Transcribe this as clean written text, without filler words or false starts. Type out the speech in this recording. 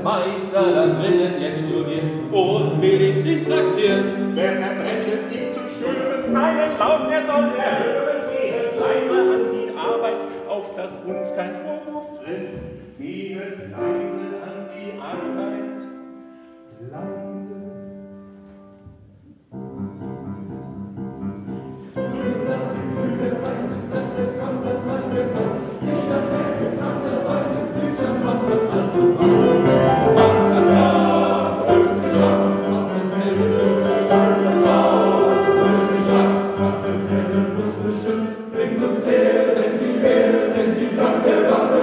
Meister, dann will jetzt studieren und Medizin traktiert. Wer Verbrechen nicht zu stören, meinen Laut, der soll erhören. Gehet leise an die Arbeit, auf dass uns kein Vorwurf trifft. Gehet leise an die Arbeit, leise. Bringt uns her, denn die blanke Waffe